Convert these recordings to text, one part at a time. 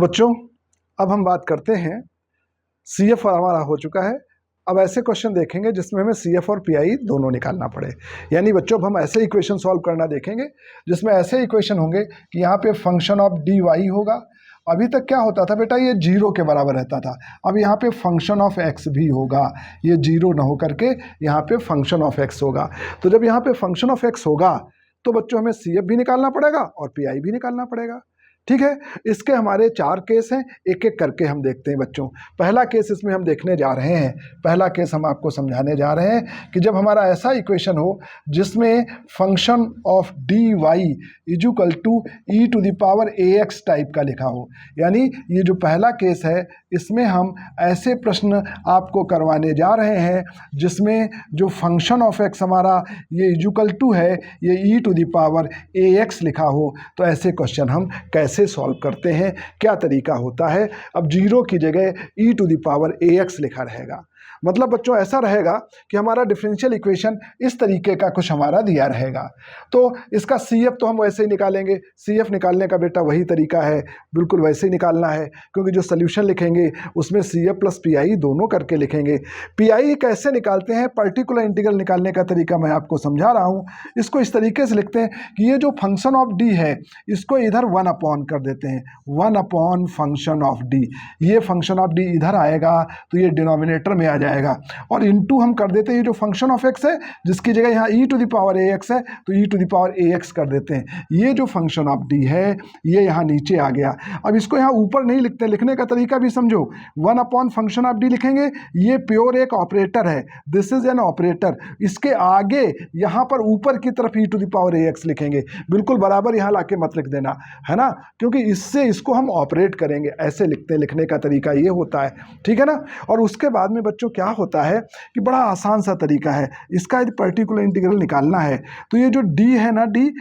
बच्चों अब हम बात करते हैं, CF हमारा हो चुका है। अब ऐसे क्वेश्चन देखेंगे जिसमें हमें CF और PI दोनों निकालना पड़े। यानी बच्चों अब हम ऐसे इक्वेशन सॉल्व करना देखेंगे जिसमें ऐसे इक्वेशन होंगे कि यहाँ पे फंक्शन ऑफ dy होगा। अभी तक क्या होता था बेटा, ये 0 के बराबर रहता था। अब यहाँ पे फंक्शन ऑफ x भी होगा, ये 0 ना हो करके यहाँ पे फंक्शन ऑफ x होगा। तो जब यहाँ पे फंक्शन ऑफ x होगा तो बच्चों हमें CF भी निकालना पड़ेगा और PI भी निकालना पड़ेगा। ठीक है, इसके हमारे 4 केस हैं, एक एक करके हम देखते हैं बच्चों। पहला केस इसमें हम देखने जा रहे हैं, पहला केस हम आपको समझाने जा रहे हैं कि जब हमारा ऐसा इक्वेशन हो जिसमें function of dy is equal to e⁻ax type का लिखा हो। यानी ये जो पहला केस है इसमें हम ऐसे प्रश्न आपको करवाने जा रहे हैं जिसमें जो फंक्शन ऑफ x हमारा ये इज इक्वल टू है, ये e⁻ax लिखा हो। तो ऐसे क्वेश्चन हम कैसे सॉल्व करते हैं, क्या तरीका होता है। अब 0 की जगह e⁻ax लिखा रहेगा। मतलब बच्चों ऐसा रहेगा कि हमारा डिफरेंशियल इक्वेशन इस तरीके का कुछ हमारा दिया रहेगा। तो इसका CF तो हम वैसे ही निकालेंगे, CF निकालने का बेटा वही तरीका है, बिल्कुल वैसे ही निकालना है, क्योंकि जो सोल्यूशन लिखेंगे उसमें CF प्लस PI दोनों करके लिखेंगे। PI कैसे निकालते हैं, पर्टिकुलर इंटीग्रल निकालने का तरीका मैं आपको समझा रहा हूँ। इसको इस तरीके से लिखते हैं कि ये जो फंक्शन ऑफ d है इसको इधर 1 अपॉन कर देते हैं, 1 अपॉन फंक्शन ऑफ d। ये फंक्शन ऑफ d इधर आएगा तो ये डिनोमिनेटर में आ जाएगा, और इनटू हम कर देते हैं ये जो फंक्शन ऑफ x है जिसकी जगह यहाँ e⁻ax है तो e⁻ax कर देते हैं। ये जो फंक्शन ऑफ d है ये यहाँ नीचे आ गया। अब इसको यहाँ ऊपर नहीं लिखते, लिखने का तरीका भी समझो। 1 अपॉन फंक्शन ऑफ d लिखेंगे, ये प्योर एक ऑपरेटर है, दिस इज एन ऑपरेटर। इसके आगे यहाँ पर ऊपर की तरफ e⁻ax लिखेंगे, बिल्कुल बराबर यहाँ लाके मत लिख देना, है ना, क्योंकि इससे इसको हम ऑपरेट करेंगे। ऐसे लिखते हैं, लिखने का तरीका ये होता है, ठीक है ना। और उसके बाद में बच्चों क्या होता है कि बड़ा आसान सा तरीका है इसका, यदि पर्टिकुलर इंटीग्रल निकालना है तो ये जो d है ना, d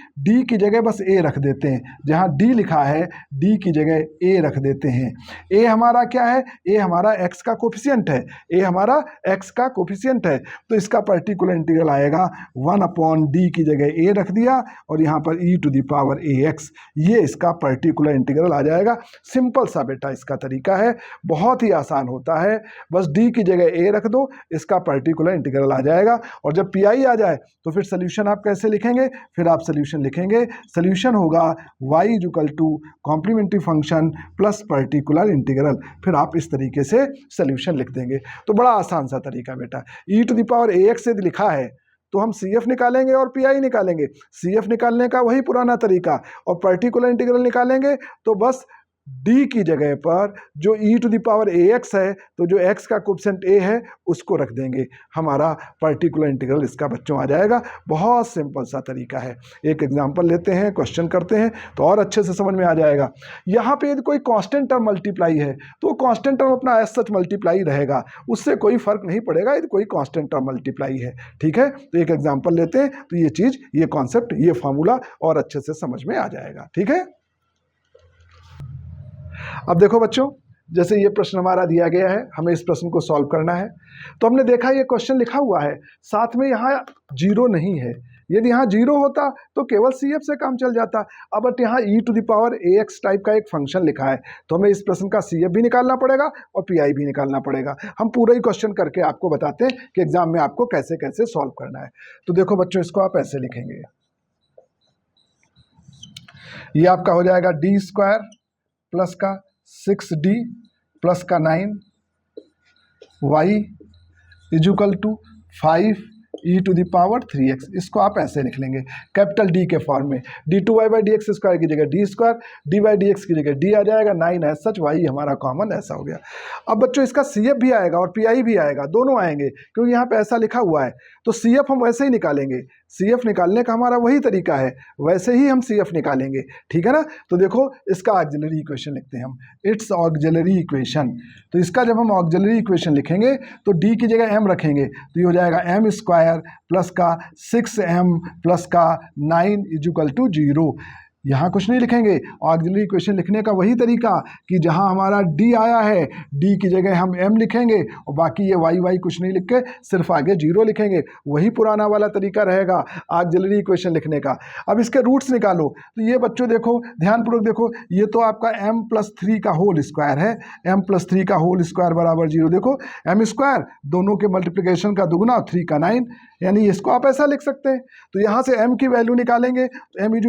की जगह बस a रख देते हैं। जहां d लिखा है d की जगह a रख देते हैं। a हमारा क्या है, a हमारा x का कोफिशिएंट है, a हमारा x का कोफिशिएंट है। तो इसका पर्टिकुलर इंटीग्रल आएगा 1 अपॉन d की जगह a रख दिया और यहाँ पर e⁻ax, ये इसका पर्टिकुलर इंटीग्रल आ जाएगा। सिंपल सा बेटा इसका तरीका है, बहुत ही आसान होता है। बस d की जगह a रख दो, इसका पर्टिकुलर इंटीग्रल आ जाएगा। और जब PI आ जाए तो फिर सोल्यूशन आप कैसे लिखेंगे, फिर आप सोल्यूशन लिखेंगे, सोल्यूशन होगा y is equal to complementary function plus particular integral. फिर आप इस तरीके से सोल्यूशन लिख देंगे। तो बड़ा आसान सा तरीका बेटा। e⁻ax से लिखा है तो हम CF निकालेंगे और PI निकालेंगे। CF निकालने का वही पुराना तरीका, और पर्टिकुलर इंटीग्रल निकालेंगे तो बस d की जगह पर जो e⁻ax है तो जो x का कोफिशिएंट a है उसको रख देंगे, हमारा पर्टिकुलर इंटीग्रल इसका बच्चों आ जाएगा। बहुत सिंपल सा तरीका है। एक एग्जांपल लेते हैं, क्वेश्चन करते हैं तो और अच्छे से समझ में आ जाएगा। यहाँ पे यदि कोई कांस्टेंट टर्म मल्टीप्लाई है तो कांस्टेंट टर्म अपना एज सच मल्टीप्लाई रहेगा, उससे कोई फर्क नहीं पड़ेगा यदि कोई कांस्टेंट टर्म मल्टीप्लाई है। ठीक है, तो एक एग्जाम्पल लेते हैं तो ये चीज, ये कॉन्सेप्ट, ये फॉर्मूला और अच्छे से समझ में आ जाएगा। ठीक है, अब देखो बच्चों, जैसे ये प्रश्न हमारा दिया गया है, हमें इस प्रश्न को सॉल्व करना है। तो हमने देखा ये क्वेश्चन लिखा हुआ है, साथ में यहाँ 0 नहीं है। यदि यहाँ 0 होता तो केवल CF से काम चल जाता। अब बट यहाँ e⁻ax टाइप का एक फंक्शन लिखा है तो हमें इस प्रश्न का CF भी निकालना पड़ेगा और PI भी निकालना पड़ेगा। हम पूरा ही क्वेश्चन करके आपको बताते हैं कि एग्जाम में आपको कैसे कैसे सॉल्व करना है। तो देखो बच्चों, इसको आप ऐसे लिखेंगे, ये आपका हो जाएगा d² प्लस का 6d प्लस का 9y is equal to 5e⁻3x। इसको आप ऐसे लिख लेंगे कैपिटल D के फॉर्म में, d2y/dx² की जगह d², d/dx की जगह d आ जाएगा, 9 है सच, y हमारा कॉमन ऐसा हो गया। अब बच्चों इसका CF भी आएगा और PI भी आएगा, दोनों आएंगे क्योंकि यहाँ पे ऐसा लिखा हुआ है। तो CF हम वैसे ही निकालेंगे, CF निकालने का हमारा वही तरीका है, वैसे ही हम CF निकालेंगे। ठीक है ना। तो देखो इसका ऑक्सिलरी इक्वेशन लिखते हैं हम, इट्स ऑक्सिलरी इक्वेशन। तो इसका जब हम ऑक्सिलरी इक्वेशन लिखेंगे तो d की जगह m रखेंगे तो ये हो जाएगा m² प्लस का 6m प्लस का 9 इज इक्वल टू 0। यहाँ कुछ नहीं लिखेंगे। ऑक्सिलरी इक्वेशन लिखने का वही तरीका कि जहाँ हमारा डी आया है, डी की जगह हम एम लिखेंगे और बाकी ये वाई वाई कुछ नहीं लिख के सिर्फ आगे जीरो लिखेंगे। वही पुराना वाला तरीका रहेगा ऑक्सिलरी इक्वेशन लिखने का। अब इसके रूट्स निकालो। तो ये बच्चों देखो, ध्यानपूर्वक देखो, ये तो आपका m+3 का होल स्क्वायर है। m+3 का होल स्क्वायर बराबर 0। देखो m स्क्वायर, दोनों के मल्टीप्लिकेशन का दुगुना, 3 का 9, यानी इसको आप ऐसा लिख सकते हैं। तो यहाँ से m की वैल्यू निकालेंगे तो m =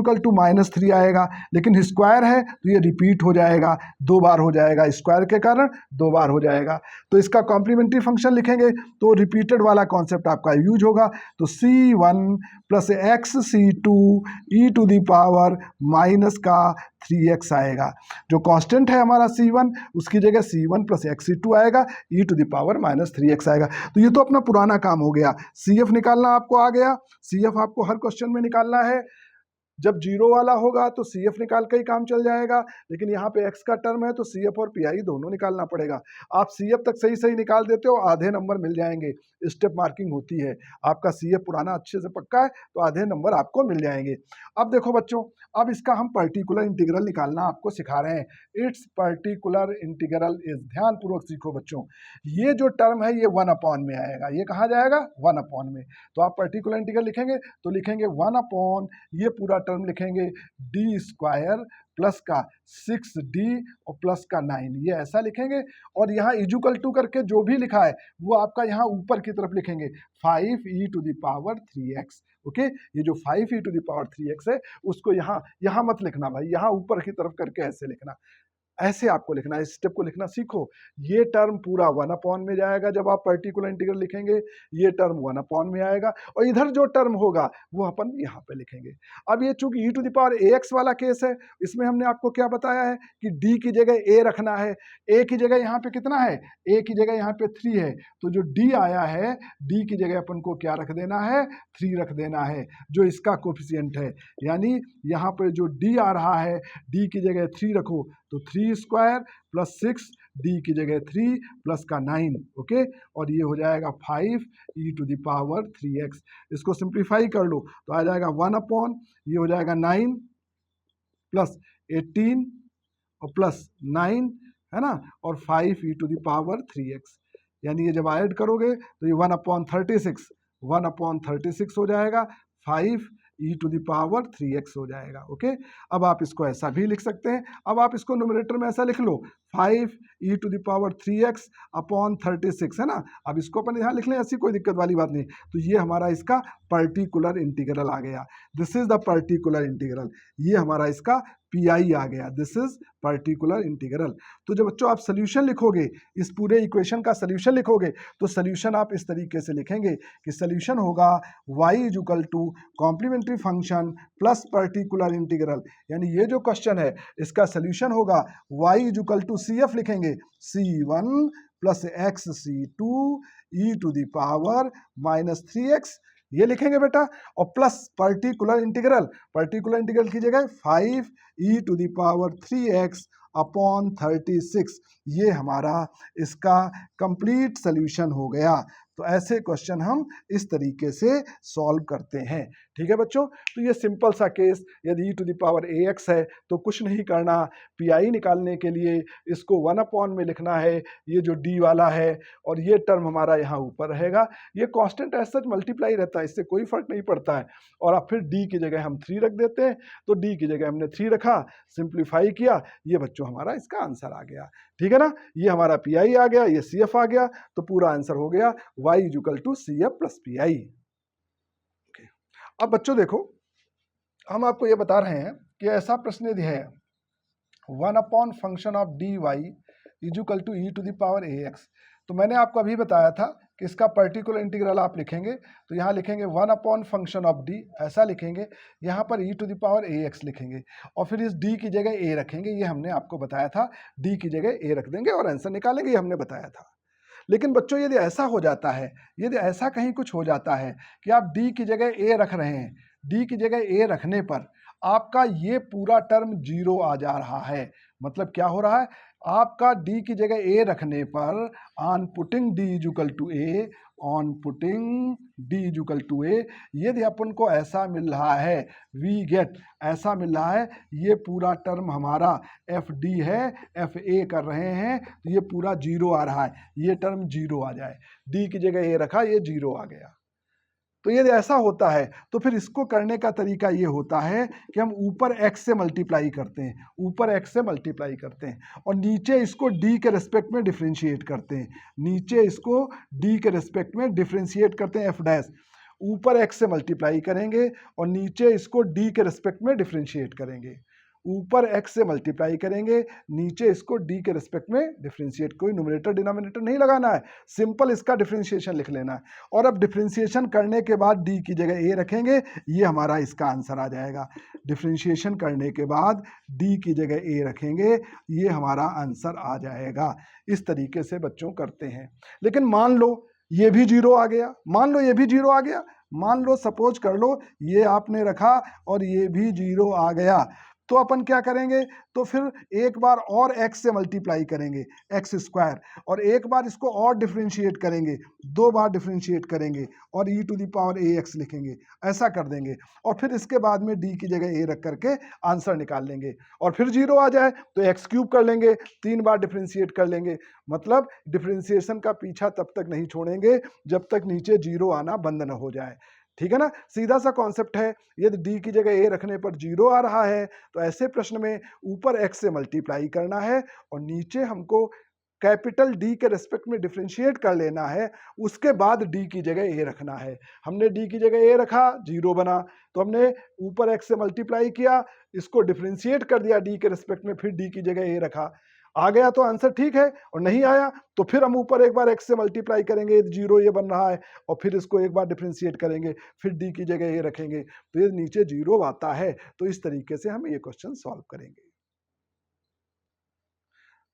-3 आएगा, लेकिन स्क्वायर है तो ये रिपीट हो जाएगा, 2 बार हो जाएगा, स्क्वायर के कारण 2 बार हो जाएगा। तो इसका कॉम्प्लीमेंट्री फंक्शन लिखेंगे तो रिपीटेड वाला कॉन्सेप्ट आपका यूज होगा। तो c1 + xc2 e⁻³ -3x आएगा। जो कांस्टेंट है हमारा c1, उसकी जगह c1 + xc2 आएगा, e⁻³ आएगा। तो ये तो अपना पुराना काम हो गया। CF निकालना आपको आ गया। CF आपको हर क्वेश्चन में निकालना है। जब जीरो वाला होगा तो CF निकाल के ही काम चल जाएगा, लेकिन यहाँ पे x का टर्म है तो CF और PI दोनों निकालना पड़ेगा। आप CF तक सही सही निकाल देते हो, आधे नंबर मिल जाएंगे। स्टेप मार्किंग होती है। आपका CF पुराना अच्छे से पक्का है तो आधे नंबर आपको मिल जाएंगे। अब देखो बच्चों, अब इसका हम पर्टिकुलर इंटीग्रल निकालना आपको सिखा रहे हैं। इट्स पर्टिकुलर इंटीग्रल इज, ध्यान पूर्वक सीखो बच्चों। ये जो टर्म है ये 1 में आएगा। ये कहाँ जाएगा? 1 में। तो आप पर्टिकुलर इंटीग्रल लिखेंगे तो लिखेंगे 1, ये पूरा टर्म लिखेंगे d² प्लस का 6d और प्लस का 9, ये ऐसा लिखेंगे। और यहाँ इक्वल करके जो भी लिखा है वो आपका यहाँ ऊपर की तरफ लिखेंगे 5e⁻³ ओके। ये जो 5e⁻³ है उसको यहाँ मत लिखना भाई, यहाँ ऊपर की तरफ करके ऐसे लिखना। ऐसे आपको लिखना है, इस स्टेप को लिखना सीखो। ये टर्म पूरा 1 में जाएगा जब आप पर्टिकुलर इंटीग्रल लिखेंगे, ये टर्म 1 में आएगा और इधर जो टर्म होगा वो अपन यहाँ पे लिखेंगे। अब ये चूंकि e⁻ax वाला केस है, इसमें हमने आपको क्या बताया है कि d की जगह a रखना है। a की जगह यहाँ पे कितना है? a की जगह यहाँ पे 3 है, तो जो d आया है d की जगह अपन को क्या रख देना है? 3 रख देना है, जो इसका कोफिशिएंट है। यानी यहाँ पे जो d आ रहा है, d की जगह 3 रखो तो 3² + 6, d की जगह 3 प्लस का 9 ओके। और ये हो जाएगा 5e⁻3x। इसको सिंप्लीफाई कर लो तो आ जाएगा 1, ये हो जाएगा 9 + 18 और प्लस 9 है ना, और 5e⁻3x। यानी ये जब ऐड करोगे तो ये 1/36 हो जाएगा, 5e⁻3x हो जाएगा ओके। अब आप इसको ऐसा भी लिख सकते हैं। अब आप इसको न्यूमरेटर में ऐसा लिख लो 5e⁻3x/36 है ना। अब इसको अपन यहाँ लिख लें, ऐसी कोई दिक्कत वाली बात नहीं। तो ये हमारा इसका पर्टिकुलर इंटीग्रल आ गया। This is the particular integral. ये हमारा इसका PI आ गया। This is particular integral. तो जब बच्चों आप सोल्यूशन लिखोगे, इस पूरे इक्वेशन का सोल्यूशन लिखोगे तो सोल्यूशन आप इस तरीके से लिखेंगे कि सोल्यूशन होगा y = complementary function plus particular integral. यानी ये जो क्वेश्चन है इसका सोल्यूशन होगा y = CF लिखेंगे c1 + xc2 e⁻³ ये लिखेंगे बेटा, और प्लस पर्टिकुलर इंटीग्रल की जगह 5e⁻3x/36। ये हमारा इसका कंप्लीट सोल्यूशन हो गया। तो ऐसे क्वेश्चन हम इस तरीके से सॉल्व करते हैं। ठीक है बच्चों, तो ये सिंपल सा केस। यदि e⁻ax है तो कुछ नहीं करना, PI निकालने के लिए इसको 1 में लिखना है, ये जो d वाला है, और ये टर्म हमारा यहाँ ऊपर रहेगा। ये कांस्टेंट एज सच मल्टीप्लाई रहता है, इससे कोई फर्क नहीं पड़ता है। और अब फिर d की जगह हम 3 रख देते हैं, तो d की जगह हमने 3 रखा, सिंप्लीफाई किया, ये बच्चों हमारा इसका आंसर आ गया। ठीक है ना, ये हमारा PI आ गया, ये CF आ गया, तो पूरा आंसर हो गया y = CF + PI। अब बच्चों देखो, हम आपको ये बता रहे हैं कि ऐसा प्रश्न यदि है 1/function of dy = e⁻ax, तो मैंने आपको अभी बताया था कि इसका पर्टिकुलर इंटीग्रल आप लिखेंगे तो यहाँ लिखेंगे 1/function of d, ऐसा लिखेंगे। यहाँ पर e⁻ax लिखेंगे और फिर इस d की जगह a रखेंगे। ये हमने आपको बताया था, d की जगह a रख देंगे और आंसर निकालेंगे, ये हमने बताया था। लेकिन बच्चों यदि ऐसा हो जाता है, यदि ऐसा कहीं कुछ हो जाता है कि आप d की जगह a रख रहे हैं, d की जगह a रखने पर आपका ये पूरा टर्म 0 आ जा रहा है, मतलब क्या हो रहा है, आपका d की जगह a रखने पर on putting d is equal to a, on putting d is equal to a, यदि अपन को ऐसा मिल रहा है, वी गेट ऐसा मिल रहा है, ये पूरा टर्म हमारा एफ डी है, एफ ए कर रहे हैं, तो ये पूरा जीरो आ रहा है, ये टर्म जीरो आ जाए, d की जगह a रखा, ये जीरो आ गया। तो यदि ऐसा होता है तो फिर इसको करने का तरीका ये होता है कि हम ऊपर x से मल्टीप्लाई करते हैं, ऊपर x से मल्टीप्लाई करते हैं और नीचे इसको d के रेस्पेक्ट में डिफरेंशिएट करते हैं, नीचे इसको d के रेस्पेक्ट में डिफरेंशिएट करते हैं, f डैश ऊपर x से मल्टीप्लाई करेंगे और नीचे इसको d के रेस्पेक्ट में डिफरेंशिएट करेंगे, ऊपर x से मल्टीप्लाई करेंगे, नीचे इसको d के रेस्पेक्ट में डिफरेंशिएट, कोई न्यूमरेटर डिनोमिनेटर नहीं लगाना है, सिंपल इसका डिफरेंशिएशन लिख लेना है। और अब डिफरेंशिएशन करने के बाद d की जगह a रखेंगे, ये हमारा इसका आंसर आ जाएगा। डिफरेंशिएशन करने के बाद d की जगह a रखेंगे, ये हमारा आंसर आ जाएगा। इस तरीके से बच्चों करते हैं। लेकिन मान लो ये भी जीरो आ गया, मान लो ये भी जीरो आ गया, मान लो सपोज कर लो ये आपने रखा और ये भी जीरो आ गया, तो अपन क्या करेंगे, तो फिर एक बार और x से मल्टीप्लाई करेंगे, x स्क्वायर, और एक बार इसको और डिफरेंशिएट करेंगे, दो बार डिफरेंशिएट करेंगे और e to the power ax लिखेंगे, ऐसा कर देंगे। और फिर इसके बाद में d की जगह a रख करके आंसर निकाल लेंगे, और फिर जीरो आ जाए तो x क्यूब कर लेंगे, तीन बार डिफरेंशिएट कर लेंगे। मतलब डिफरेंशिएशन का पीछा तब तक नहीं छोड़ेंगे जब तक नीचे जीरो आना बंद न हो जाए। ठीक है ना, सीधा सा कॉन्सेप्ट है। यदि d की जगह a रखने पर जीरो आ रहा है तो ऐसे प्रश्न में ऊपर x से मल्टीप्लाई करना है और नीचे हमको कैपिटल D के रेस्पेक्ट में डिफरेंशिएट कर लेना है, उसके बाद d की जगह a रखना है। हमने d की जगह a रखा, जीरो बना, तो हमने ऊपर x से मल्टीप्लाई किया, इसको डिफरेंशिएट कर दिया d के रेस्पेक्ट में, फिर d की जगह a रखा, आ गया तो आंसर ठीक है, और नहीं आया तो फिर हम ऊपर एक बार x से मल्टीप्लाई करेंगे, जीरो ये बन रहा है, और फिर इसको एक बार डिफरेंशिएट करेंगे, फिर d की जगह ये रखेंगे, तो ये नीचे जीरो आता है। तो इस तरीके से हम ये क्वेश्चन सॉल्व करेंगे।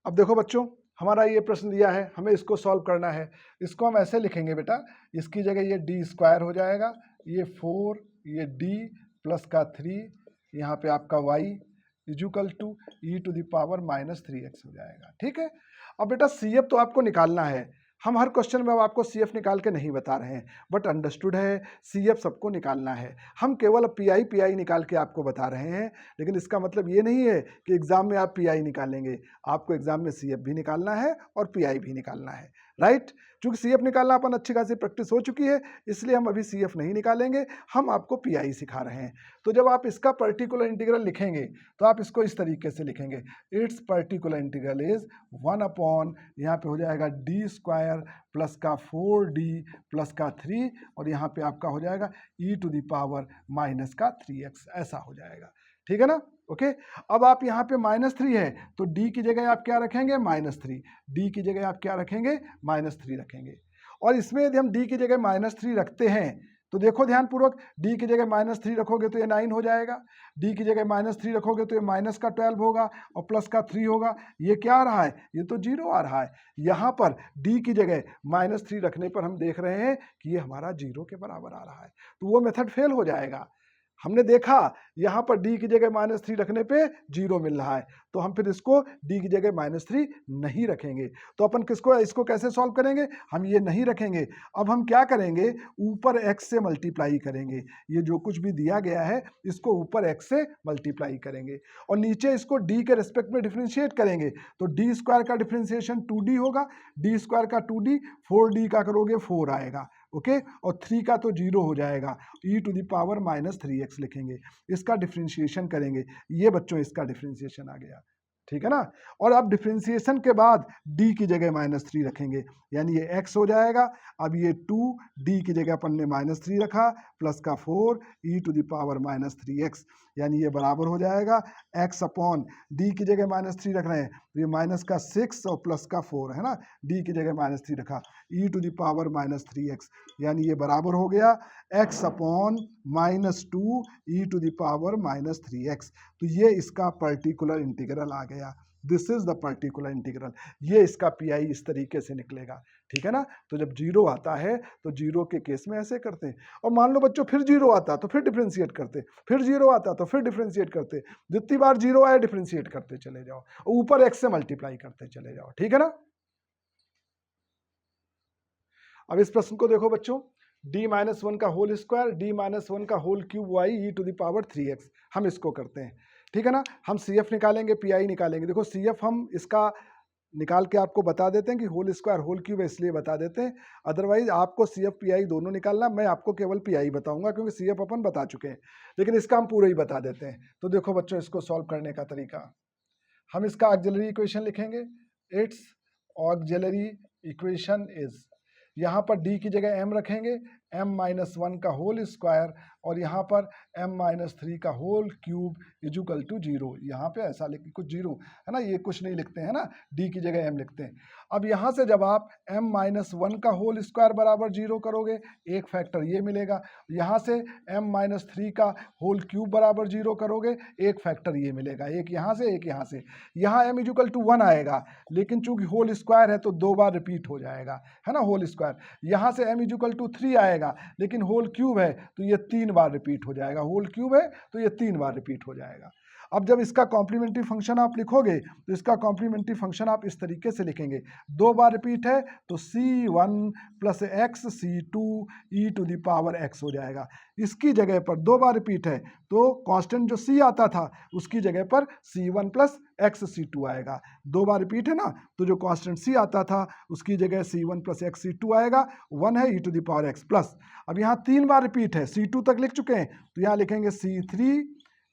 अब देखो बच्चों, हमारा ये प्रश्न दिया है, हमें इसको सॉल्व करना है। इसको हम ऐसे लिखेंगे बेटा, इसकी जगह ये d स्क्वायर हो जाएगा, ये 4, ये d प्लस का 3, यहाँ पे आपका y is equal to e to the power -3x हो जाएगा। ठीक है, अब बेटा CF तो आपको निकालना है, हम हर क्वेश्चन में अब आपको CF निकाल के नहीं बता रहे हैं, बट अंडरस्टूड है CF सबको निकालना है। हम केवल PI निकाल के आपको बता रहे हैं, लेकिन इसका मतलब ये नहीं है कि एग्जाम में आप PI निकालेंगे, आपको एग्जाम में CF भी निकालना है और PI भी निकालना है, राइट। चूंकि CF निकालना अपन अच्छी खासी प्रैक्टिस हो चुकी है, इसलिए हम अभी CF नहीं निकालेंगे, हम आपको PI सिखा रहे हैं। तो जब आप इसका पर्टिकुलर इंटीग्रल लिखेंगे तो आप इसको इस तरीके से लिखेंगे, it's particular integral is 1 upon, यहाँ पे हो जाएगा d स्क्वायर प्लस का 4d प्लस का 3, और यहाँ पे आपका हो जाएगा e to the power minus का 3x, ऐसा हो जाएगा। ठीक है ना, ओके। अब आप यहाँ पे -3 है तो d की जगह आप क्या रखेंगे, -3, d की जगह आप क्या रखेंगे, -3 रखेंगे। और इसमें यदि हम d की जगह -3 रखते हैं तो देखो ध्यानपूर्वक, d की जगह -3 रखोगे तो ये 9 हो जाएगा, d की जगह -3 रखोगे तो ये माइनस का 12 होगा और प्लस का 3 होगा। ये क्या आ रहा है, ये तो जीरो आ रहा है। यहाँ पर d की जगह -3 रखने पर हम देख रहे हैं कि ये हमारा जीरो के बराबर आ रहा है, तो वो मेथड फेल हो जाएगा। हमने देखा यहाँ पर d की जगह -3 रखने पे जीरो मिल रहा है, तो हम फिर इसको d की जगह -3 नहीं रखेंगे। तो अपन इसको कैसे सॉल्व करेंगे, हम ये नहीं रखेंगे। अब हम क्या करेंगे, ऊपर x से मल्टीप्लाई करेंगे, ये जो कुछ भी दिया गया है इसको ऊपर x से मल्टीप्लाई करेंगे और नीचे इसको d के रेस्पेक्ट में डिफरेंशिएट करेंगे। तो d स्क्वायर का डिफरेंशिएशन 2d होगा, d स्क्वायर का 2d, 4d का करोगे 4 आएगा, ओके, और 3 का तो 0 हो जाएगा, e to the power -3x लिखेंगे, इसका डिफरेंशिएशन करेंगे। ये बच्चों इसका डिफरेंशिएशन आ गया, ठीक है ना। और अब डिफरेंशिएशन के बाद d की जगह -3 रखेंगे, यानी ये x हो जाएगा। अब ये 2, d की जगह अपन ने -3 रखा, प्लस का 4 e to the power -3x, यानी ये बराबर हो जाएगा x अपॉन, d की जगह -3 रख रहे हैं तो ये माइनस का 6 और प्लस का 4 है ना, d की जगह -3 रखा, e to the power -3x, यानी ये बराबर हो गया x upon -2 e to the power -3x। तो ये इसका पर्टिकुलर इंटीग्रल आ गया। This is the particular integral. ये इसका पीआई इस तरीके से निकलेगा, ठीक है ना। तो जब जीरो आता है तो जीरो के केस में ऐसे करते हैं, और मान लो बच्चों फिर जीरो आता तो फिर डिफ्रेंशिएट करते, फिर जीरो आता तो फिर डिफ्रेंशिएट करते, जितनी बार जीरो आए डिफ्रेंशिएट करते चले जाओ, और ऊपर एक्स से मल्टीप्लाई करते चले जाओ, ठीक है ना। अब इस प्रश्न को देखो बच्चों, d-1 का होल स्क्वायर d-1 का whole cube y e⁻³ 3x, हम इसको करते हैं, ठीक है ना। हम CF निकालेंगे, PI निकालेंगे। देखो CF हम इसका निकाल के आपको बता देते हैं कि होल स्क्वायर होल क्यूब है इसलिए बता देते हैं, अदरवाइज आपको CF PI दोनों निकालना, मैं आपको केवल PI बताऊंगा क्योंकि CF अपन बता चुके हैं, लेकिन इसका हम पूरा ही बता देते हैं। तो देखो बच्चों इसको सॉल्व करने का तरीका, हम इसका ऑक्सिलरी इक्वेशन लिखेंगे। इट्स ऑक्सिलरी इक्वेशन इज, यहाँ पर d की जगह m रखेंगे, m-1 का होल स्क्वायर, और यहाँ पर m-3 का होल क्यूब इजुकल टू 0। यहाँ पे ऐसा लिख, कुछ जीरो है ना, ये कुछ नहीं लिखते हैं ना, d की जगह m लिखते हैं। अब यहाँ से जब आप m-1 का होल स्क्वायर बराबर 0 करोगे, एक फैक्टर ये मिलेगा, यहाँ से m-3 का होल क्यूब बराबर 0 करोगे, एक फैक्टर ये मिलेगा, एक यहाँ से एक यहाँ से। यहाँ m इजुकल टू 1 आएगा, लेकिन चूंकि होल स्क्वायर है तो 2 बार रिपीट हो जाएगा, है ना, होल स्क्वायर। यहाँ से m इजुकल टू 3 आएगा, लेकिन होल क्यूब है तो ये 3 बार रिपीट हो जाएगा, होल क्यूब है तो ये 3 बार रिपीट हो जाएगा। अब जब इसका कॉम्प्लीमेंट्री फंक्शन आप लिखोगे तो इसका कॉम्प्लीमेंट्री फंक्शन आप इस तरीके से लिखेंगे, 2 बार रिपीट है तो c1 plus x c2 e⁻x हो जाएगा। इसकी जगह पर 2 बार रिपीट है तो कांस्टेंट जो c आता था उसकी जगह पर c1 प्लस एक्स c2 आएगा। 2 बार रिपीट है ना, तो जो कांस्टेंट c आता था उसकी जगह c1 प्लस एक्स c2 आएगा, 1 है e⁻x प्लस। अब यहाँ 3 बार रिपीट है, c2 तक लिख चुके हैं तो यहाँ लिखेंगे c3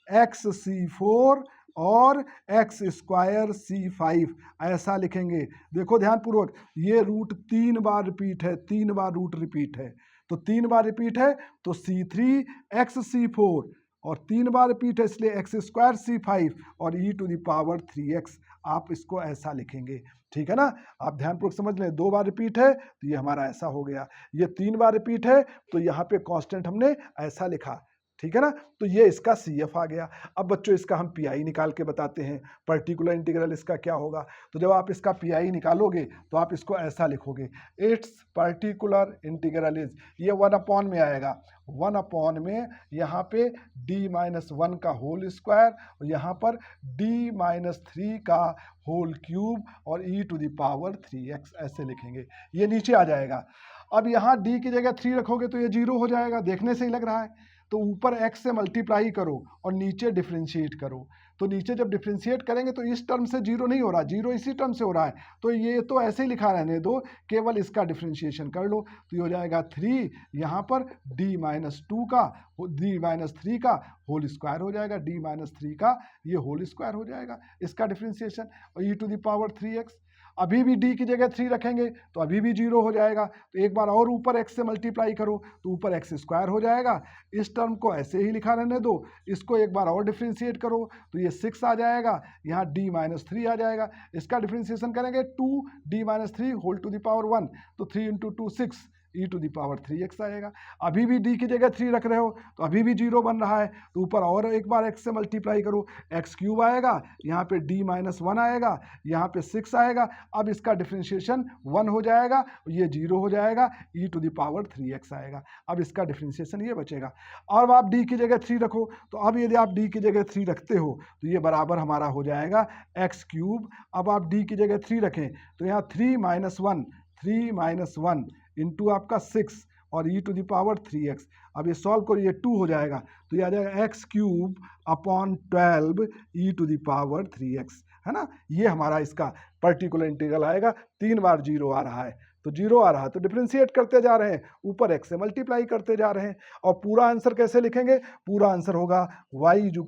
एक्स c4 और एक्स स्क्वायर c5, ऐसा लिखेंगे। देखो ध्यान पूर्वक, ये रूट 3 बार रिपीट है, 3 बार रूट रिपीट है, तो 3 बार रिपीट है तो c3 एक्स c4, और 3 बार रिपीट है इसलिए एक्स स्क्वायर c5 और e⁻3x, आप इसको ऐसा लिखेंगे, ठीक है ना। आप ध्यानपूर्वक समझ लें, 2 बार रिपीट है तो ये हमारा ऐसा हो गया, ये 3 बार रिपीट है तो यहाँ पे कांस्टेंट हमने ऐसा लिखा, ठीक है ना। तो ये इसका CF आ गया। अब बच्चों इसका हम PI निकाल के बताते हैं, पर्टिकुलर इंटीग्रल इसका क्या होगा। तो जब आप इसका PI निकालोगे तो आप इसको ऐसा लिखोगे, इट्स पर्टिकुलर इंटीग्रल इज, ये 1/, में आएगा, 1/, में यहाँ पे d-1 का होल स्क्वायर, और यहाँ पर d-3 का होल क्यूब और e⁻3x, ऐसे लिखेंगे, ये नीचे आ जाएगा। अब यहाँ d की जगह 3 रखोगे तो ये 0 हो जाएगा, देखने से ही लग रहा है। तो ऊपर x से मल्टीप्लाई करो और नीचे डिफरेंशिएट करो, तो नीचे जब डिफरेंशिएट करेंगे तो इस टर्म से 0 नहीं हो रहा, 0 इसी टर्म से हो रहा है, तो ये तो ऐसे ही लिखा रहने दो, केवल इसका डिफरेंशिएशन कर लो, तो ये हो जाएगा 3, यहाँ पर d-3 का होल स्क्वायर हो जाएगा, d-3 का ये होल स्क्वायर हो जाएगा इसका डिफरेंशिएशन, और e⁻3x। अभी भी d की जगह 3 रखेंगे तो अभी भी 0 हो जाएगा, तो एक बार और ऊपर x से मल्टीप्लाई करो तो ऊपर एक्स स्क्वायर हो जाएगा, इस टर्म को ऐसे ही लिखा रहने दो, इसको एक बार और डिफरेंशिएट करो तो ये 6 आ जाएगा, यहाँ d-3 आ जाएगा, इसका डिफरेंशिएशन करेंगे 2d-3 whole to the power 1, तो 3 × 2 6 e⁻3x आएगा। अभी भी d की जगह 3 रख रहे हो तो अभी भी 0 बन रहा है, तो ऊपर और एक बार x से मल्टीप्लाई करो, x³ आएगा, यहाँ पे d-1 आएगा, यहाँ पे 6 आएगा, अब इसका डिफरेंशिएशन 1 हो जाएगा, ये 0 हो जाएगा, e⁻3x आएगा। अब इसका डिफरेंशिएशन ये बचेगा, और अब आप d की जगह 3 रखो, तो अब यदि आप d की जगह 3 रखते हो तो ये बराबर हमारा हो जाएगा x³। अब आप d की जगह 3 रखें तो यहाँ 3 - 1 इंटू आपका 6 और e⁻3x, अब ये सॉल्व करो, ये 2 हो जाएगा, तो ये आ जाएगा x³ / 12 e⁻3x, है ना। ये हमारा इसका पर्टिकुलर इंटीग्रल आएगा। 3 बार 0 आ रहा है तो 0 आ रहा है तो डिफरेंशिएट करते जा रहे हैं, ऊपर x से मल्टीप्लाई करते जा रहे हैं, और पूरा आंसर कैसे लिखेंगे, पूरा आंसर होगा y =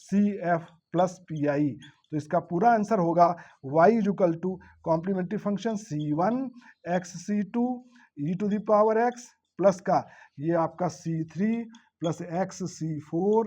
CF + PI, तो इसका पूरा आंसर होगा y = complementary function c1 x c2 e⁻x plus का ये आपका c3 + x c4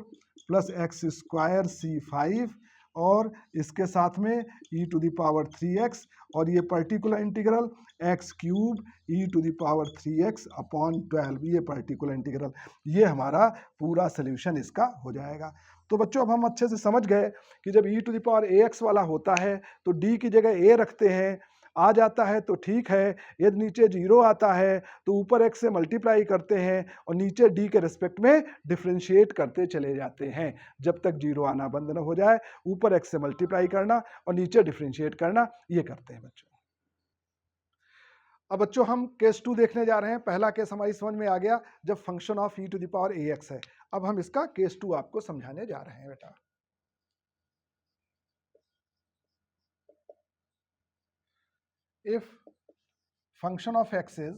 + x² c5 और इसके साथ में e⁻3x और ये particular integral x³ e⁻3x upon 12, ये पर्टिकुलर इंटीग्रल, ये हमारा पूरा सोल्यूशन इसका हो जाएगा। तो बच्चों अब हम अच्छे से समझ गए कि जब e⁻ax वाला होता है तो d की जगह a रखते हैं, आ जाता है तो ठीक है, यदि नीचे 0 आता है तो ऊपर x से मल्टीप्लाई करते हैं और नीचे d के रिस्पेक्ट में डिफ्रेंशिएट करते चले जाते हैं जब तक 0 आना बंद न हो जाए। ऊपर x से मल्टीप्लाई करना और नीचे डिफ्रेंशिएट करना, ये करते हैं बच्चों। अब बच्चों हम केस 2 देखने जा रहे हैं। पहला केस हमारी समझ में आ गया जब फंक्शन ऑफ e⁻ax है। अब हम इसका केस 2 आपको समझाने जा रहे हैं बेटा। If function of x is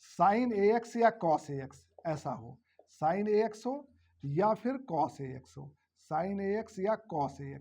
sin ax या cos ax, ऐसा हो, sin ax हो या फिर cos ax हो, sin ax या cos ax,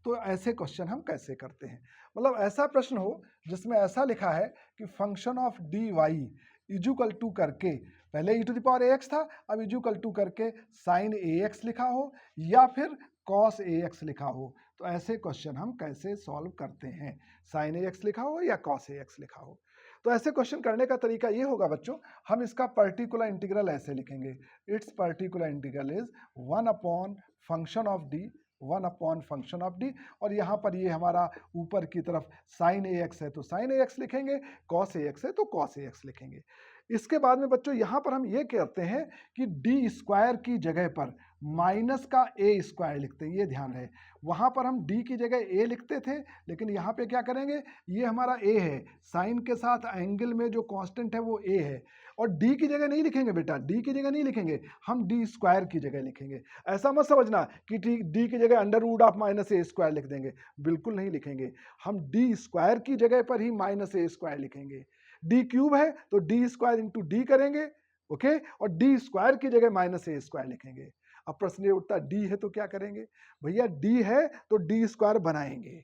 तो ऐसे क्वेश्चन हम कैसे करते हैं? मतलब ऐसा प्रश्न हो जिसमें ऐसा लिखा है कि function of D Y is equal to करके, पहले e⁻ax था, अब इजुकल टू करके sin ax लिखा हो या फिर cos ax लिखा हो, तो ऐसे क्वेश्चन हम कैसे सॉल्व करते हैं? sin ax लिखा हो या cos ax लिखा हो, तो ऐसे क्वेश्चन करने का तरीका ये होगा बच्चों, हम इसका पर्टिकुलर इंटीग्रल ऐसे लिखेंगे, it's particular integral is 1 upon function of D, 1 upon function of D, और यहाँ पर ये हमारा ऊपर की तरफ sin ax है तो sin ax लिखेंगे, cos ax है तो cos ax लिखेंगे। इसके बाद में बच्चों यहाँ पर हम ये कहते हैं कि डी स्क्वायर की जगह पर माइनस का ए स्क्वायर लिखते हैं, ये ध्यान है। वहाँ पर हम डी की जगह ए लिखते थे, लेकिन यहाँ पे क्या करेंगे, ये हमारा ए है, साइन के साथ एंगल में जो कांस्टेंट है वो ए है, और डी की जगह नहीं लिखेंगे बेटा, डी की जगह नहीं लिखेंगे, हम डी स्क्वायर की जगह लिखेंगे। ऐसा मत समझना कि डी की जगह under root of minus A square लिख देंगे, बिल्कुल नहीं लिखेंगे, हम डी स्क्वायर की जगह पर ही माइनस ए स्क्वायर लिखेंगे। डी क्यूब है तो डी स्क्वायर इंटू डी करेंगे, ओके, और डी स्क्वायर की जगह माइनस ए स्क्वायर लिखेंगे। अब प्रश्न ये उठता डी है तो क्या करेंगे, भैया डी है तो डी स्क्वायर बनाएंगे,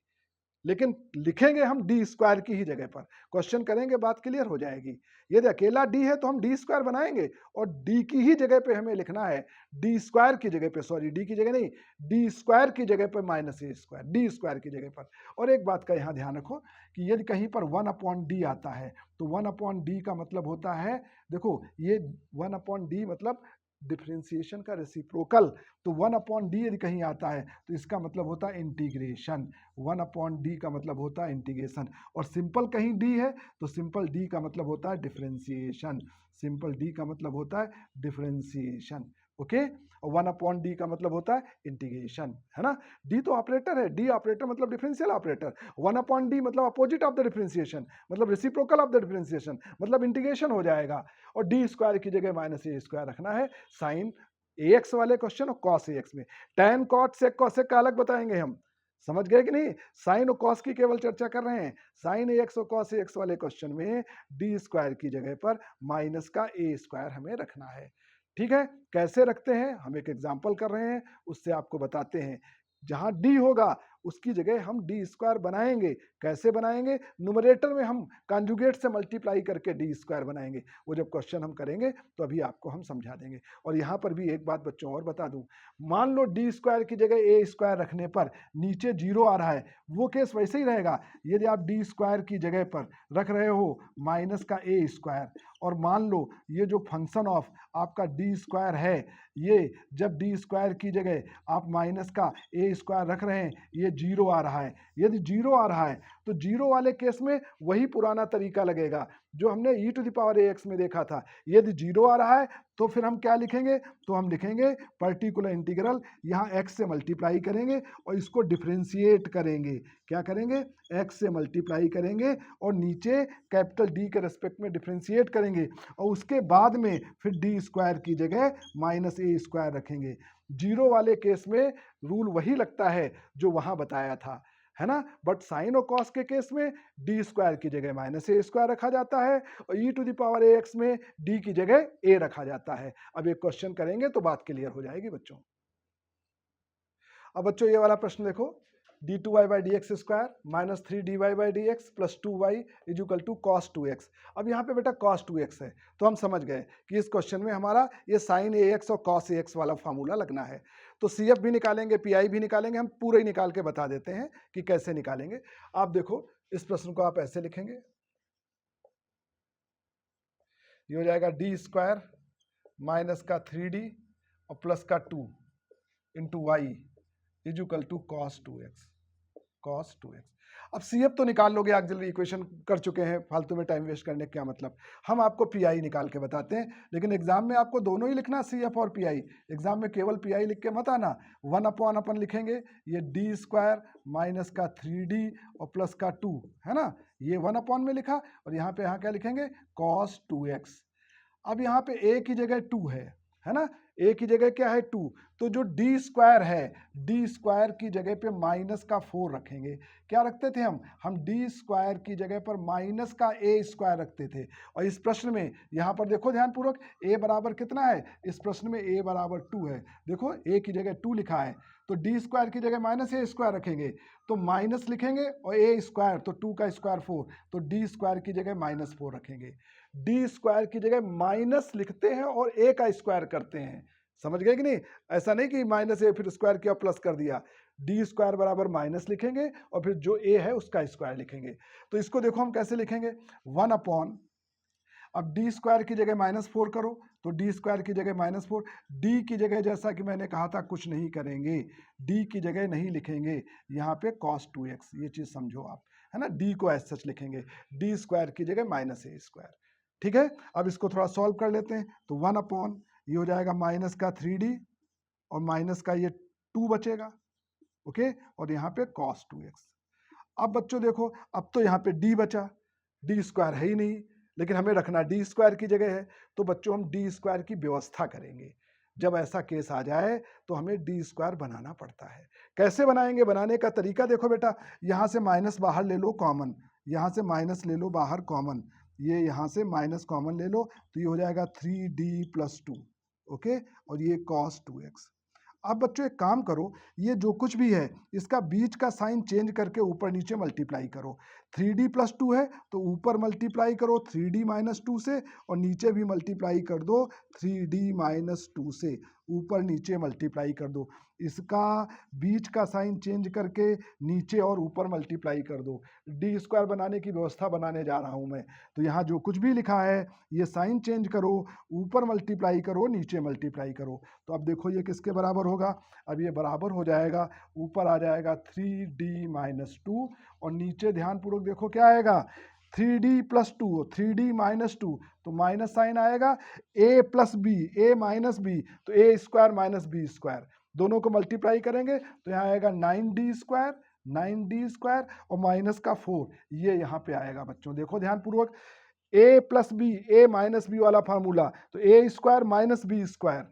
लेकिन लिखेंगे हम डी स्क्वायर की ही जगह पर। क्वेश्चन करेंगे, बात क्लियर हो जाएगी। यदि अकेला डी है तो हम डी स्क्वायर बनाएंगे और डी की ही जगह पे हमें लिखना है, डी स्क्वायर की जगह पे, सॉरी डी की जगह नहीं, डी स्क्वायर की जगह पे minus A square, D square की जगह पर। और एक बात का यहाँ ध्यान रखो कि यदि कहीं पर 1 अपॉन डी आता है तो 1 अपॉन डी का मतलब होता है, देखो ये 1 अपॉन डी मतलब डिफरेंशिएशन का रेसिप्रोकल, तो 1 अपॉन डी यदि कहीं आता है तो इसका मतलब होता है इंटीग्रेशन, 1 अपॉन डी का मतलब होता है इंटीग्रेशन, और सिंपल कहीं डी है तो सिंपल डी का मतलब होता है डिफरेंशिएशन, सिंपल डी का मतलब होता है डिफरेंशिएशन, ओके, और 1 अपॉन डी का मतलब होता है इंटीग्रेशन, है ना। डी तो ऑपरेटर है, डी ऑपरेटर मतलब डिफरेंशियल ऑपरेटर, 1 अपॉन डी मतलब अपोजिट ऑफ द डिफरेंशिएशन, मतलब रेसिप्रोकल ऑफ द डिफरेंशिएशन, मतलब इंटीग्रेशन हो जाएगा, और डी स्क्वायर की जगह माइनस ए स्क्वायर रखना है साइन ax वाले क्वेश्चन और cos ax में। tan cot sec cos sec का अलग बताएंगे हम, समझ गए कि नहीं, साइन और कॉस की केवल चर्चा कर रहे हैं। साइन ax और cos ax वाले क्वेश्चन में डी स्क्वायर की जगह पर माइनस का ए स्क्वायर हमें रखना है, ठीक है। कैसे रखते हैं, हम एक एग्जांपल कर रहे हैं, उससे आपको बताते हैं। जहां डी होगा उसकी जगह हम डी स्क्वायर बनाएंगे। कैसे बनाएंगे, न्यूमरेटर में हम कॉन्जुगेट से मल्टीप्लाई करके डी स्क्वायर बनाएंगे, वो जब क्वेश्चन हम करेंगे तो अभी आपको हम समझा देंगे। और यहाँ पर भी एक बात बच्चों और बता दूं, मान लो डी स्क्वायर की जगह ए स्क्वायर रखने पर नीचे 0 आ रहा है, वो केस वैसे ही रहेगा। यदि आप डी स्क्वायर की जगह पर रख रहे हो माइनस का ए स्क्वायर, और मान लो ये जो फंक्शन ऑफ आपका डी स्क्वायर है, ये जब डी स्क्वायर की जगह आप माइनस का ए स्क्वायर रख रहे हैं, ये 0 आ रहा है। यदि 0 आ रहा है तो 0 वाले केस में वही पुराना तरीका लगेगा जो हमने e⁻ax में देखा था। यदि 0 आ रहा है तो फिर हम क्या लिखेंगे, तो हम लिखेंगे पर्टिकुलर इंटीग्रल, यहाँ x से मल्टीप्लाई करेंगे और इसको डिफरेंशिएट करेंगे। क्या करेंगे, x से मल्टीप्लाई करेंगे और नीचे कैपिटल D के रेस्पेक्ट में डिफरेंशिएट करेंगे, और उसके बाद में फिर डी स्क्वायर की जगह माइनस ए स्क्वायर रखेंगे। 0 वाले केस में रूल वही लगता है जो वहां बताया था, है ना। बट साइन और कॉस के केस में डी स्क्वायर की जगह माइनस ए स्क्वायर रखा जाता है और e⁻ax में डी की जगह ए रखा जाता है। अब एक क्वेश्चन करेंगे तो बात क्लियर हो जाएगी बच्चों। अब बच्चों ये वाला प्रश्न देखो, D two Y by D X square minus 3dy by D X plus 2y is equal to cos 2x। अब यहाँ पे बेटा कॉस 2x है, तो हम समझ गए कि इस क्वेश्चन में हमारा ये साइन ax और कॉस ax वाला फार्मूला लगना है। तो CF भी निकालेंगे, PI भी निकालेंगे, हम पूरा ही निकाल के बता देते हैं कि कैसे निकालेंगे। आप देखो इस प्रश्न को आप ऐसे लिखेंगे, ये हो जाएगा डी स्क्वायर माइनस का 3d और प्लस का 2 into Y is equal to cos 2x। अब CF तो निकाल लोगे, ऑक्सिलरी इक्वेशन कर चुके हैं, फालतू में टाइम वेस्ट करने का क्या मतलब। हम आपको PI निकाल के बताते हैं, लेकिन एग्जाम में आपको दोनों ही लिखना, CF और PI। एग्जाम में केवल PI लिख के मत आना। 1 अपन लिखेंगे, ये डी स्क्वायर माइनस का 3d और प्लस का 2 है ना, ये 1 में लिखा, और यहाँ पे यहाँ क्या लिखेंगे कॉस 2x। अब यहाँ पे a की जगह 2 है ना, a की जगह क्या है 2, तो जो डी स्क्वायर है, डी स्क्वायर की जगह पे माइनस का 4 रखेंगे। क्या रखते थे हम डी स्क्वायर की जगह पर माइनस का a स्क्वायर रखते थे। और इस प्रश्न में यहाँ पर देखो ध्यानपूर्वक, a बराबर कितना है, इस प्रश्न में a बराबर 2 है। देखो a की जगह 2 लिखा है, तो डी स्क्वायर की जगह माइनस a स्क्वायर रखेंगे, तो माइनस लिखेंगे, और a स्क्वायर तो 2 का स्क्वायर 4, तो डी स्क्वायर की जगह माइनस 4 रखेंगे। डी स्क्वायर की जगह माइनस लिखते हैं और a का स्क्वायर करते हैं, समझ गए कि नहीं। ऐसा नहीं कि माइनस a फिर स्क्वायर किया प्लस कर दिया, डी स्क्वायर बराबर माइनस लिखेंगे और फिर जो a है उसका स्क्वायर लिखेंगे। तो इसको देखो हम कैसे लिखेंगे, 1 अब डी स्क्वायर की जगह -4 करो, तो डी स्क्वायर की जगह -4, डी की जगह जैसा कि मैंने कहा था कुछ नहीं करेंगे, डी की जगह नहीं लिखेंगे, यहाँ पे cos 2x, ये चीज समझो आप, है ना। डी को एज सच लिखेंगे, डी स्क्वायर की जगह -a स्क्वायर, ठीक है। अब इसको थोड़ा सॉल्व कर लेते हैं, तो 1 ये हो जाएगा माइनस का 3d और माइनस का ये 2 बचेगा, ओके, और यहाँ पे cos 2x। अब बच्चों देखो, अब तो यहाँ पे d बचा, डी स्क्वायर है ही नहीं, लेकिन हमें रखना डी स्क्वायर की जगह है, तो बच्चों हम डी स्क्वायर की व्यवस्था करेंगे। जब ऐसा केस आ जाए तो हमें डी स्क्वायर बनाना पड़ता है। कैसे बनाएंगे, बनाने का तरीका देखो बेटा, यहाँ से माइनस बाहर ले लो कॉमन, यहाँ से माइनस ले लो बाहर कॉमन, ये यहाँ से माइनस कॉमन ले लो, तो ये हो जाएगा 3d + 2, ओके, और ये cos 2x। अब बच्चों एक काम करो, ये जो कुछ भी है इसका बीच का साइन चेंज करके ऊपर नीचे मल्टीप्लाई करो। 3d + 2 है तो ऊपर मल्टीप्लाई करो 3d - 2 से, और नीचे भी मल्टीप्लाई कर दो 3d - 2 से, ऊपर नीचे मल्टीप्लाई कर दो। इसका बीच का साइन चेंज करके नीचे और ऊपर मल्टीप्लाई कर दो। डी स्क्वायर बनाने की व्यवस्था बनाने जा रहा हूं मैं, तो यहाँ जो कुछ भी लिखा है ये साइन चेंज करो, ऊपर मल्टीप्लाई करो, नीचे मल्टीप्लाई करो। तो अब देखो ये किसके बराबर होगा, अब ये बराबर हो जाएगा, ऊपर आ जाएगा 3d - 2 और नीचे ध्यानपूर्वक देखो क्या आएगा 3d + 2, 3d - 2, तो माइनस साइन आएगा, a + b, a - b, तो a स्क्वायर - b स्क्वायर, दोनों को मल्टीप्लाई करेंगे तो यहाँ आएगा 9d स्क्वायर, 9d स्क्वायर और माइनस का 4, ये यहाँ पे आएगा बच्चों। देखो ध्यानपूर्वक, a + b, a - b वाला फार्मूला, तो a स्क्वायर - b स्क्वायर,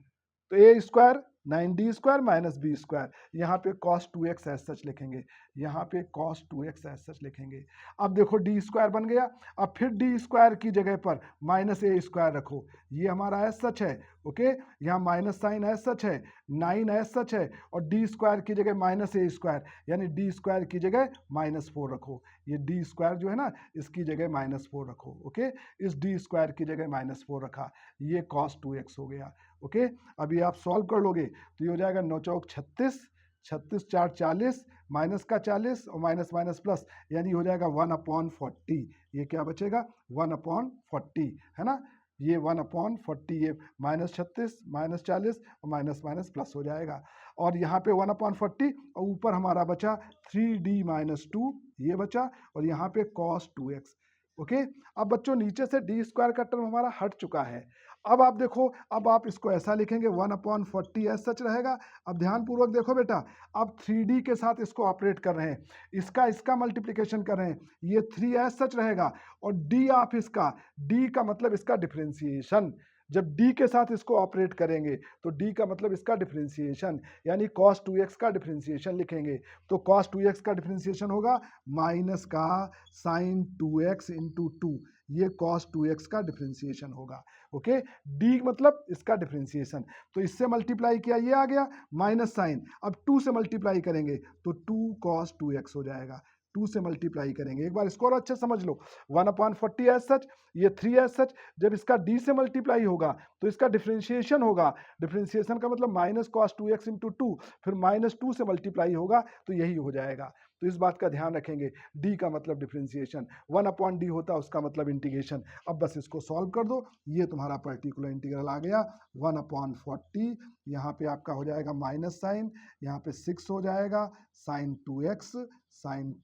तो a square 9d square - b square, यहाँ पे cos 2x एज सच लिखेंगे, यहाँ पे cos 2x एज सच लिखेंगे। अब देखो d स्क्वायर बन गया, अब फिर d स्क्वायर की जगह पर -a स्क्वायर रखो, ये हमारा एज सच है, ओके, यहाँ माइनस साइन एज सच है, 9 एज सच है, और d स्क्वायर की जगह -a स्क्वायर, यानी d स्क्वायर की जगह -4 रखो, ये d स्क्वायर जो है ना इसकी जगह -4 रखो, ओके, इस d स्क्वायर की जगह -4 रखा, ये cos 2x हो गया, ओके। अब ये आप सॉल्व कर लोगे तो ये हो जाएगा 9 चौक 36, 36 4 40, माइनस का 40 और माइनस माइनस प्लस, यानी हो जाएगा 1/40। ये क्या बचेगा 1/40, है ना, ये 1/40, ये -36 -40 और माइनस माइनस प्लस हो जाएगा, और यहाँ पे 1/40 और ऊपर हमारा बचा 3d - 2, ये बचा, और यहाँ पे cos 2x, ओके। अब बच्चों नीचे से डी स्क्वायर का टर्म हमारा हट चुका है। अब आप देखो, अब आप इसको ऐसा लिखेंगे 1/40 एज सच रहेगा। अब ध्यानपूर्वक देखो बेटा, अब 3d के साथ इसको ऑपरेट कर रहे हैं, इसका मल्टीप्लिकेशन कर रहे हैं, ये 3 एज सच रहेगा, और d आप इसका, d का मतलब इसका डिफरेंशिएशन, जब d के साथ इसको ऑपरेट करेंगे तो d का मतलब इसका डिफरेंशिएशन, यानी cos 2x का डिफरेंशिएशन लिखेंगे, तो cos 2x का डिफरेंशिएशन होगा माइनस का sin 2x × 2, ये cos 2x का डिफरेंशिएशन होगा। ओके, डी मतलब इसका डिफरेंशिएशन, तो इससे मल्टीप्लाई किया ये आ गया माइनस साइन, अब 2 से मल्टीप्लाई करेंगे तो 2 cos 2x हो जाएगा। 2 से मल्टीप्लाई करेंगे, एक बार इसको और अच्छे समझ लो, 1/40 एज सच, ये 3 एज सच, जब इसका d से मल्टीप्लाई होगा तो इसका डिफरेंशिएशन होगा, डिफरेंशिएशन का मतलब माइनस cos 2x इंटू 2, फिर -2 से मल्टीप्लाई होगा तो यही हो जाएगा। तो इस बात का ध्यान रखेंगे, d का मतलब डिफरेंशिएशन, 1/d होता है उसका मतलब इंटीग्रेशन। अब बस इसको सॉल्व कर दो, ये तुम्हारा पर्टिकुलर इंटीग्रल आ गया 1/40, यहाँ पे आपका हो जाएगा माइनस साइन, यहाँ पे 6 हो जाएगा साइन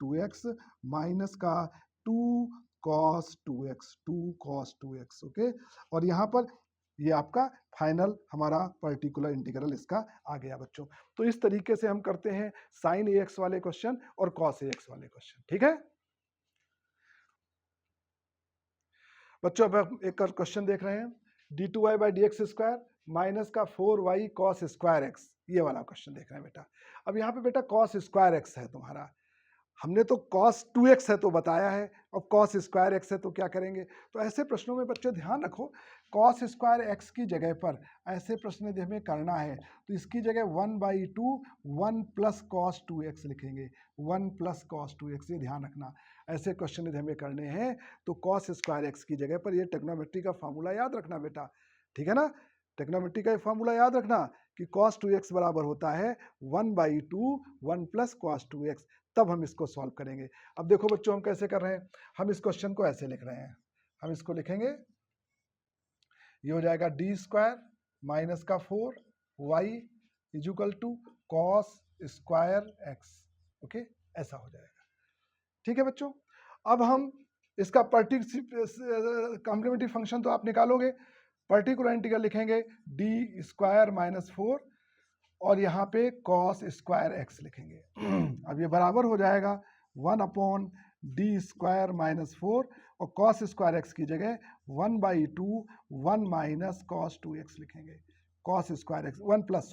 2x माइनस का 2 cos 2x, ओके। और यहाँ पर ये आपका फाइनल हमारा पर्टिकुलर इंटीग्रल इसका आ गया बच्चों। तो इस तरीके से हम करते हैं साइन ax वाले क्वेश्चन और cos ax वाले क्वेश्चन, ठीक है बच्चों। अब हम एक और क्वेश्चन देख रहे हैं, d2y/dx² माइनस का 4y cos स्क्वायर x, ये वाला क्वेश्चन देख रहे हैं बेटा। अब यहाँ पे बेटा cos स्क्वायर x है तुम्हारा, हमने तो cos 2x है तो बताया है, अब cos स्क्वायर x है तो क्या करेंगे। तो ऐसे प्रश्नों में बच्चों ध्यान रखो, cos स्क्वायर x की जगह पर ऐसे प्रश्न यदि हमें करना है तो इसकी जगह 1/2 1 प्लस cos 2x लिखेंगे, 1 प्लस cos 2x, ये ध्यान रखना। ऐसे क्वेश्चन यदि हमें करने हैं तो cos स्क्वायर x की जगह पर ये ट्रिग्नोमेट्री का फॉर्मूला याद रखना बेटा, ठीक है ना। ट्रिग्नोमेट्री का फॉर्मूला याद रखना कि cos 2x बराबर होता है 1/2 1 प्लस cos 2x, तब हम इसको सॉल्व करेंगे। अब देखो बच्चों हम कैसे कर रहे हैं, हम इस क्वेश्चन को ऐसे लिख रहे हैं, हम इसको लिखेंगे, ये हो जाएगा d² माइनस का 4y equal to cos square x, okay, ऐसा हो जाएगा, ठीक है बच्चों। अब हम इसका कॉम्प्लीमेंट्री फंक्शन तो आप निकालोगे, पर्टिकुलर इंटीग्रल लिखेंगे d² माइनस 4 और यहाँ पे cos स्क्वायर x लिखेंगे। अब ये बराबर हो जाएगा 1/d² माइनस 4 और cos स्क्वायर x की जगह 1/2 1 माइनस cos 2x लिखेंगे, cos square x 1 plus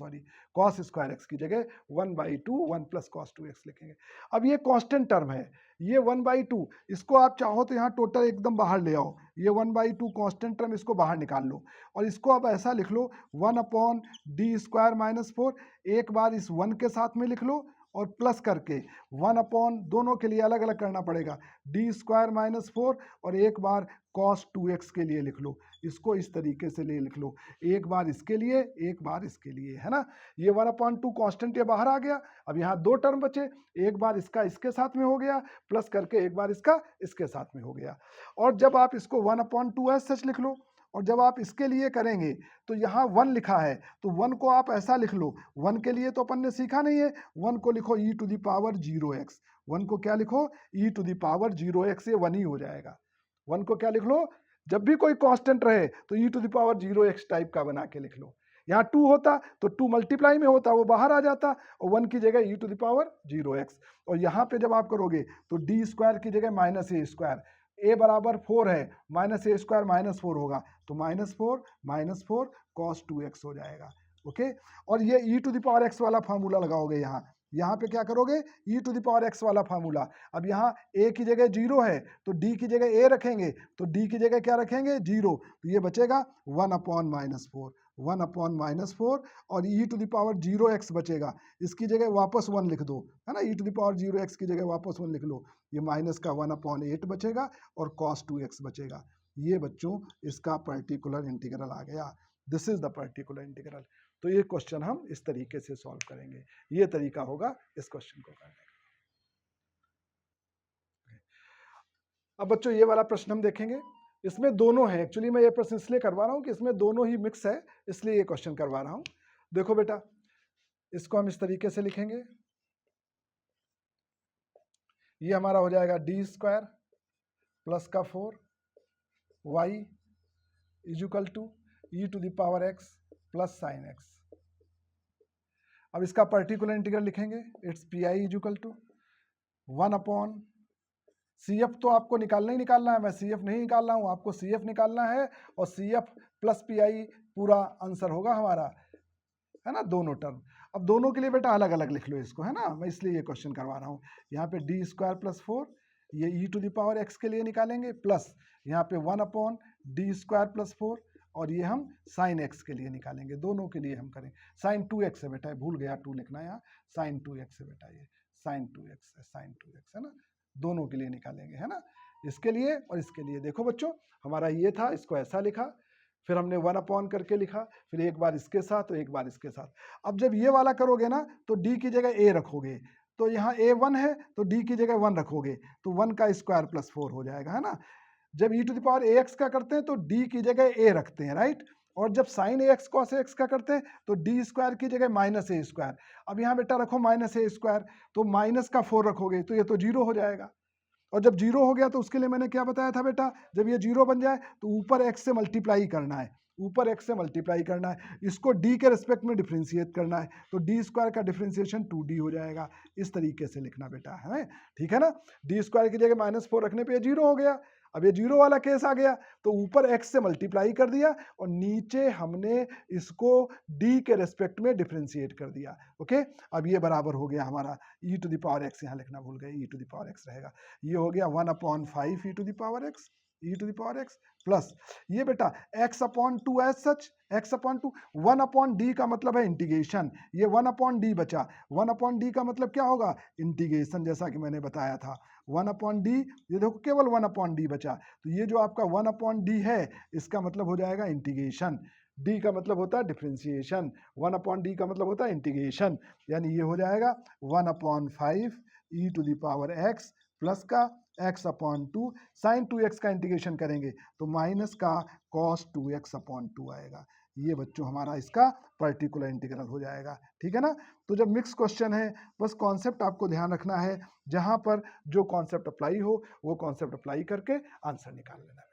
cos square x की जगह 1/2 1 प्लस cos 2x लिखेंगे। अब ये कांस्टेंट टर्म है, ये 1/2, इसको आप चाहो तो यहाँ टोटल एकदम बाहर ले आओ, ये 1/2 कांस्टेंट टर्म इसको बाहर निकाल लो और इसको आप ऐसा लिख लो 1/d² माइनस 4, एक बार इस 1 के साथ में लिख लो और प्लस करके 1/ दोनों के लिए अलग अलग करना पड़ेगा, d² माइनस 4 और एक बार cos 2x के लिए लिख लो, इसको इस तरीके से ले लिख लो, एक बार इसके लिए एक बार इसके लिए, है ना। ये 1/2 कांस्टेंट ये बाहर आ गया, अब यहाँ 2 टर्म बचे, एक बार इसका इसके साथ में हो गया प्लस करके एक बार इसका इसके साथ में हो गया। और जब आप इसको 1/2 ऐसे सच लिख लो और जब आप इसके लिए करेंगे तो यहाँ 1 लिखा है तो 1 को आप ऐसा लिख लो, 1 के लिए तो अपन ने सीखा नहीं है, 1 को लिखो e⁻0x, 1 को क्या लिखो e⁻0x, ये 1 ही हो जाएगा। 1 को क्या लिख लो, जब भी कोई कांस्टेंट रहे तो e⁻0x टाइप का बना के लिख लो। यहाँ 2 होता तो 2 मल्टीप्लाई में होता, वो बाहर आ जाता और 1 की जगह e⁻0x, और यहाँ पे जब आप करोगे तो d² की जगह -a², a बराबर 4 है, -a² -4 होगा तो -4 cos 2x हो जाएगा, ओके। और ये e⁻x वाला फार्मूला लगाओगे, यहाँ पे क्या करोगे e⁻x वाला फार्मूला। अब यहाँ a की जगह 0 है तो d की जगह a रखेंगे, तो d की जगह क्या रखेंगे 0, तो ये बचेगा 1/-4 और e⁻0x बचेगा, इसकी जगह वापस 1 लिख दो, है ना, e⁻0x की जगह वापस 1 लिख लो, ये माइनस का 1/8 बचेगा और cos 2x बचेगा। ये बच्चों इसका पर्टिकुलर इंटीग्रल आ गया, this is the particular integral. तो ये क्वेश्चन हम इस तरीके से सॉल्व करेंगे, ये तरीका होगा इस क्वेश्चन को करने का। अब बच्चों ये वाला प्रश्न हम देखेंगे, इसमें दोनों है, एक्चुअली मैं ये प्रश्न इसलिए करवा रहा हूं कि इसमें दोनों ही मिक्स है, इसलिए ये क्वेश्चन करवा रहा हूं। देखो बेटा, इसको हम इस तरीके से लिखेंगे, ये हमारा हो जाएगा d² प्लस का 4y equal to e⁻x plus sine x। अब इसका पर्टिकुलर इंटीग्रल लिखेंगे, it's pi equal to 1/, CF तो आपको निकालना ही निकालना है, मैं CF नहीं निकाल रहा हूं, आपको CF निकालना है और CF प्लस pi पूरा आंसर होगा हमारा, है ना, दोनों टर्म। अब दोनों के लिए बेटा अलग अलग लिख लो इसको, है ना, मैं इसलिए ये क्वेश्चन करवा रहा हूँ। यहाँ पे d² प्लस 4 ये ई टू द पावर एक्स के लिए निकालेंगे, प्लस यहाँ पे 1/d² + 4, और ये हम साइन एक्स के लिए निकालेंगे, दोनों के लिए हम करें। साइन 2x है बेटा, भूल गया 2 लिखना यहाँ, साइन 2x है बेटा, ये साइन 2x है, साइन 2x है ना, दोनों के लिए निकालेंगे, है ना, इसके लिए और इसके लिए। देखो बच्चों, हमारा ये था, इसको ऐसा लिखा, फिर हमने 1 करके लिखा, फिर एक बार इसके साथ तो एक बार इसके साथ। अब जब ये वाला करोगे ना तो d की जगह a रखोगे, तो यहाँ a 1 है तो d की जगह 1 रखोगे, तो 1 का स्क्वायर + 4 हो जाएगा, है ना। जब e to the power ax का करते हैं तो d की जगह a रखते हैं, राइट। और जब साइन ax cos ax का करते हैं तो d² की जगह -a²। अब यहाँ बेटा रखो -a², तो माइनस का 4 रखोगे तो ये तो 0 हो जाएगा। और जब 0 हो गया तो उसके लिए मैंने क्या बताया था बेटा, जब ये 0 बन जाए तो ऊपर x से मल्टीप्लाई करना है, ऊपर x से मल्टीप्लाई करना है, इसको d के रिस्पेक्ट में डिफ्रेंशिएट करना है, तो d² का डिफ्रेंशिएशन 2d हो जाएगा। इस तरीके से लिखना बेटा, है ठीक है ना। d² की जगह -4 रखने पे 0 हो गया। अब ये 0 वाला केस आ गया तो ऊपर x से मल्टीप्लाई कर दिया और नीचे हमने इसको d के रेस्पेक्ट में डिफ्रेंशिएट कर दिया। ओके, अब ये बराबर हो गया हमारा e to the power x, यहाँ लिखना भूल गए, e to the power x रहेगा। ये हो गया 1/5 e to the power x, e to the power x, plus ये बेटा x/2 as such, x/2, 1/d का मतलब है इंटीग्रेशन, ये 1/d बचा, 1/d का मतलब क्या होगा, इंटीग्रेशन, जैसा कि मैंने बताया था 1/d, ये देखो केवल 1/d बचा, तो ये जो आपका 1/d है इसका मतलब हो जाएगा इंटीग्रेशन, d का मतलब होता है डिफ्रेंशिएशन, 1/d का मतलब होता है इंटीग्रेशन, यानी ये हो जाएगा 1/5 e to the power x plus का x/2, साइन 2x का इंटीग्रेशन करेंगे तो माइनस का cos 2x/2 आएगा। ये बच्चों हमारा इसका पर्टिकुलर इंटीग्रल हो जाएगा, ठीक है ना। तो जब मिक्स क्वेश्चन है, बस कॉन्सेप्ट आपको ध्यान रखना है, जहां पर जो कॉन्सेप्ट अप्लाई हो वो कॉन्सेप्ट अप्लाई करके आंसर निकाल लेना।